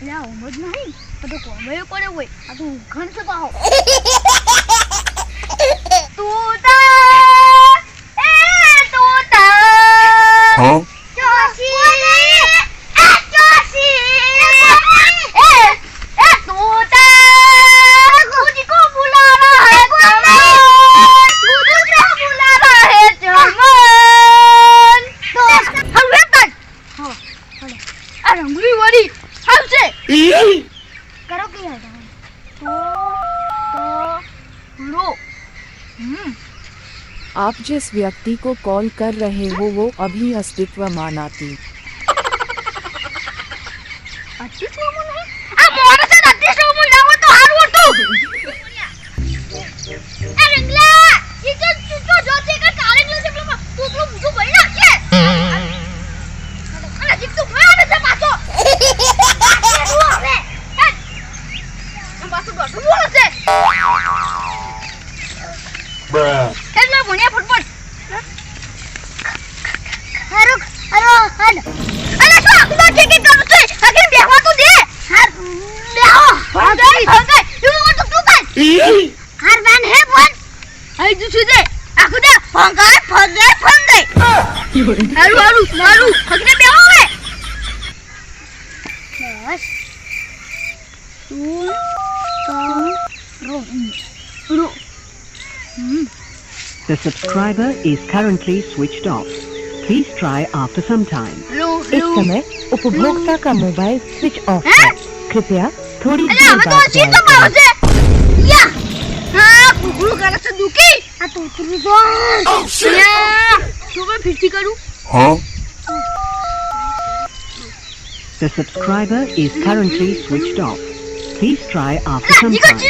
લે ઓમજ નહીં તો કોમે પડે હોય આ તું ઘણ છે પાહો તોતા એ તોતા હા आप जिस व्यक्ति को कॉल कर रहे हो वो अभी अस्तित्व मानाती The subscriber is currently switched off. Please try after some time. इस समय उपभोक्ता का मोबाइल स्विच ऑफ है। कृपया थोड़ी देर बाद હા The subscriber is currently switched off. Please try after some time.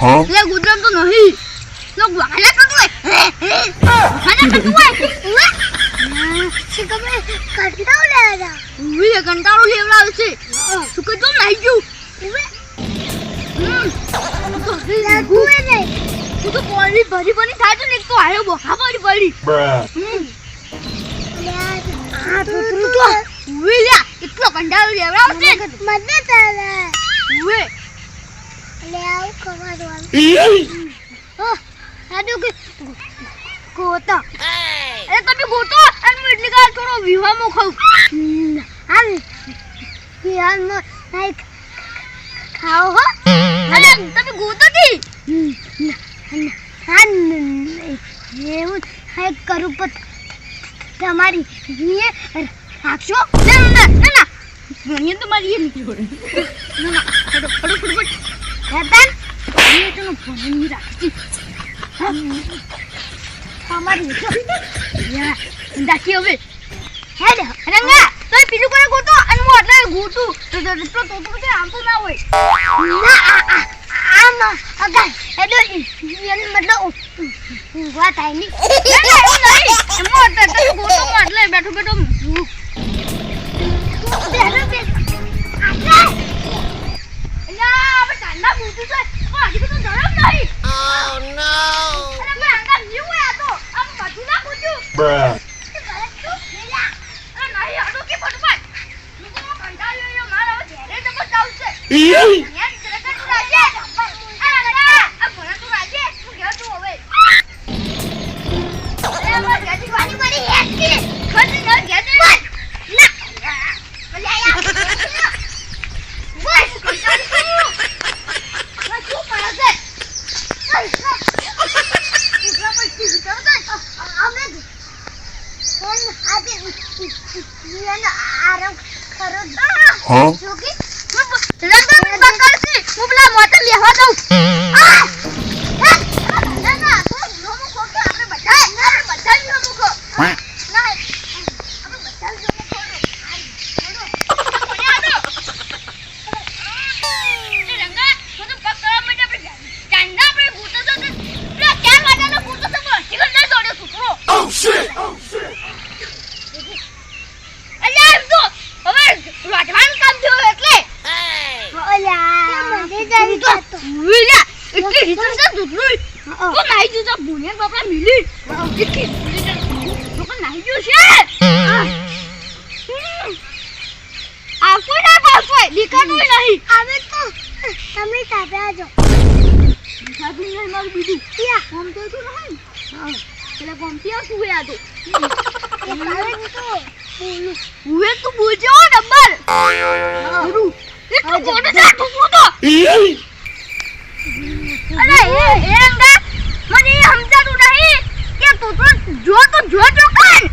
હા લે ગુદરમ તો નહીં લોક વાલા તો તું ખાના ખાતું હોય શિકમે કંટાળો લેવા ઉવે કંટાળો લેવડાવ છે સુકે તો નહીં ગયું ઉવે તો લાગુ ને તું તો પાણી ભરી ભરી થાય તો એક તો આયો બોખા ભરી ભરી આ તો તું તો ઉવે લે એટલો કંટાળો લેવડાવ છે મને તારે ઉવે ले आओ कमा दो ओ आदू के गोता अरे तभी गोतो અને એટલી કા થોડો વિવાહ મો ખાવ હાલ વિવાહ મો લાઈક ખાઓ હો અરે તभी ગોતો કી હાન એવું હાઈક કરું પર તમારી ये રાખશો ના ના ના ये तुम्हारी ये नहीं हो ना ना फटो फटो फटो रतन ये तो फोन नहीं रखती हमारी यार दाखी होवे हेड रंगा तो पीछे को गोतो અને મો એટલે ગોતું તો તો કે આમ તો ના હોય ના આમ અગર એડો યન મતલબ વાત આઈ ની નહીં મો તો ગોતો મો એટલે બેઠો બેઠો હા ઉવેલા એટલી રીત છે દૂધનું તો નાઈ જો તો ભૂને બાપા મિલી એટલી તો પણ નાઈ જો છે આ કોઈ ના બાપા દીકાનું નહીં આવે તો તમે તાપે આજો સાધુ નહીં મારું બીજું ક્યાં કોમ તો તું નહીં હા પેલા કોમ ત્યાં સુવે આ તો ઉવે તું બોલજો નંબર ગુરુ એટલું કોને જાતું તો અરે એ અંગા મને સમજાતું નહીં કે તું તો જો કાન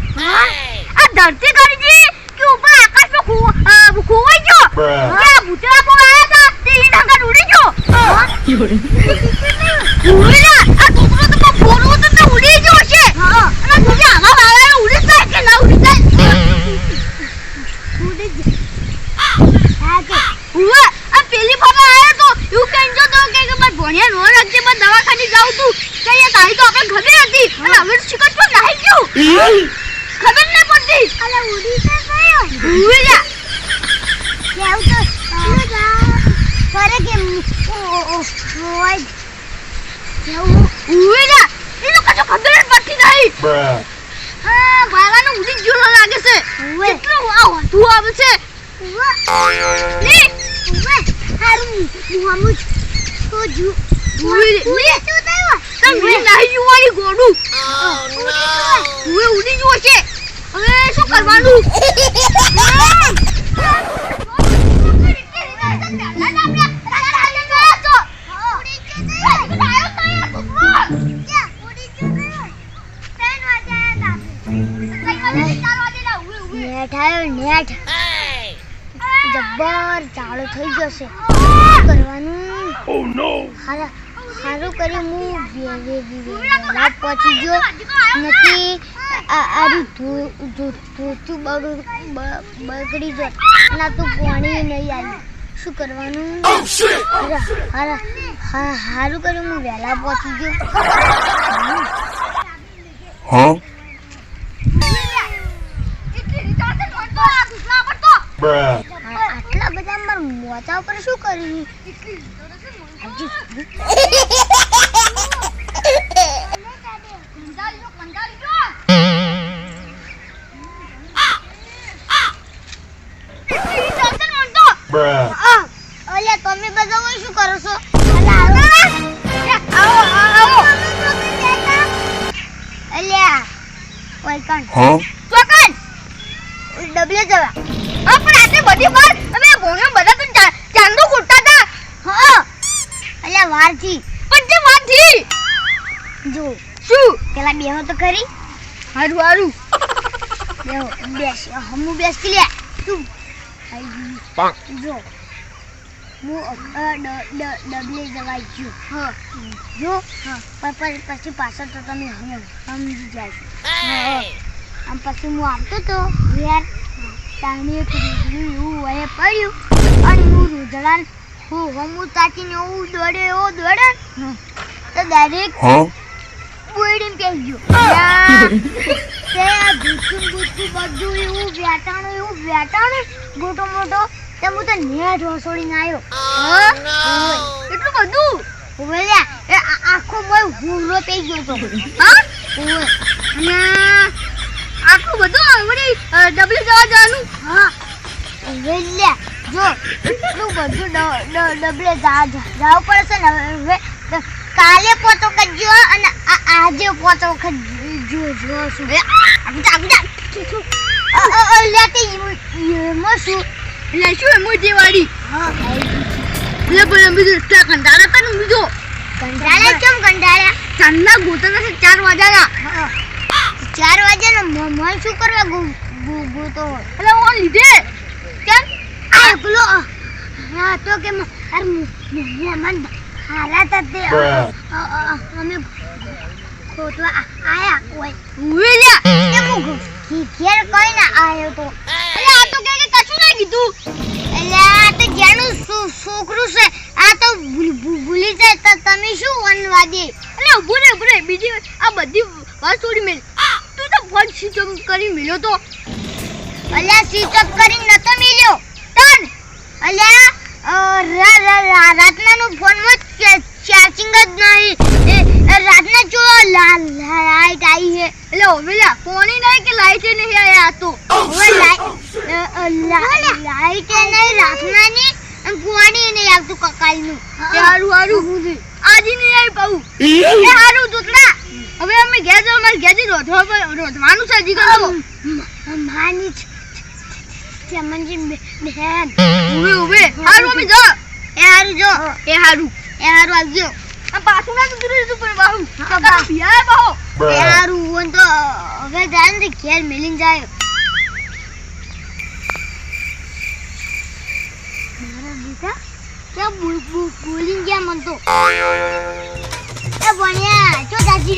આ ધરતી કરી દી કે ઉપર આકાશમાં ખોવાઈ ગયો કે ભૂતરા પર આયા હતા તે એના આગળ ઉડી ગયો ઉડીલા આ કૂતરો તો ફોડવો તો ઉડી ગયો છે અને તું આવા વાળાને ઉડી જાય કે ના ઉડી જાય ઉડી જાય ઉવે આ પેલી ફોટો આયો તો એવું કહેજો તો કે બસ ભણ્યા નો રાખજે બસ દવાખાને જાવ તું કે એ તારી તો આપણે ઘરે હતી અને હવે શિકત પર નાહી ગયો ખબર ન પડતી અલે ઉડી તો ગયો ઉવે જા કેવું તો કરે કે ઓય કેવું ઉવે જા એ લોકો તો ખબર જ પડતી નહીં હા વાળાનો ઉડી ગયો લાગે છે કેટલો તું આવે છે ઉવે ને ઉવે હારું મુહમ્મદ તો જુ ઉવે તો દેવા તમે નહીં યુવાળી ગોડું ઉવે ઉડી ગયો છે હવે શું કરવાનું નેટ જબ્બર ચાલુ થઈ ગયો છે કરવાનું સારું કર્યું હું વેલા પહોંચી ગયો નથી આરી ધોતું બગડી જાય ના તું પાણી નહીં આવી શું કરવાનું સારું કર્યું હું વહેલા પહોંચી ગયો આટલા બધા મારા મોચા ઉપર શું કર્યું તમે બધા શું કરો છો ડબલે જવા પણ આટલી બધી વાર અમે ભોણો બધા તો ચાંદો કૂટતા હતા હા અલ્યા વાર થી પણ તે વાર થી જો શું પેલા બેહો તો ખરી હારું હારું બેહો બેસ હમુ બેસ કે લે તું જો હું ડબલે જવાય છું હા જો પછી પાછળ તો તમે સમજી જાય આમ પછી હું આવતો તો યાર તાણી એક રૂજડું એવું વહે પડ્યું અને હું રૂજડાને હું તાકીને એવું દોડે તો ડાયરેક્ટ બોયડીને કહી ગયો તે આ ભૂતું બધું એવું વેટાણું મોટો તે હું તો નેટ વસોડીને આવ્યો એટલું બધું બોલ્યા એ આખો મોય હુમલો થઈ ગયો તો હા અને આટલું બધું આવડી ડબલે જવાનું હા વેલ્યા જો એટલું બધું ડબલે જાવ પડશે ને હવે કાલે પોતો કરજો અને આજે પોતો કરજો શું આગળ લેતી મસુ લેશું એમ જેવાડી હા લે પણ બીજું ત્યાં કંટાળા તને બીજો કંટાળા કેમ કંટાળા ચાંદના ગોતા નથી 4 વાગ્યા 4 વાગ્યા ને મન શું કરવા ગોતો એટલે હું લીધે કેમ આ પેલો હા તો કે અરે મહેમાન હાલત તે અમે ખોટવા આયા કોઈ ઉલ્યા કેમ ઘેર કોઈ ના આયો તો એટલે આ તો કે કશું નહીં કીધું એટલે આ તો જેનું છોકરું છે આ તો ભૂલી જાય તો તમે શું વનવાદી એટલે ઉભો રે બીજી આ બધી વાત છોડી મેલ તું તો ફોન સ્વિચ ઓફ કરી મેલ્યો તો અલ્યા સ્વિચ ઓફ કરી નતો મેલ્યો તન અલ્યા રાતનાનો ફોનમાં ચાર્જિંગ જ નહીં. રાતના જો લાઈટ આવી છે એટલે ઓવેલા ફોન નહીં કે લાઈટ નહીં આયા આ તો લાઈટ નહીં રાતનાની અને ફોની નહીં આવતું કકાલનું. હારું આજે નહીં આવી પાઉં એ હારું દૂતરા. હવે અમે ઘેર જાવ મારે ઘેરથી રોધવાનું છે હજી કરો માની ચમનજી બેન ઉભે હારું અમે જો એ હારું આવજો. આ પાછું ના કીધું રીતું પણ બાહુ કાકા ભિયા બાહુ એ હારું વન તો હવે જાય ને ઘેર મેલીન જાય. મારા બેટા ક્યાં બોલીન ગયા મન તો એ ભણ્યા જો દાદી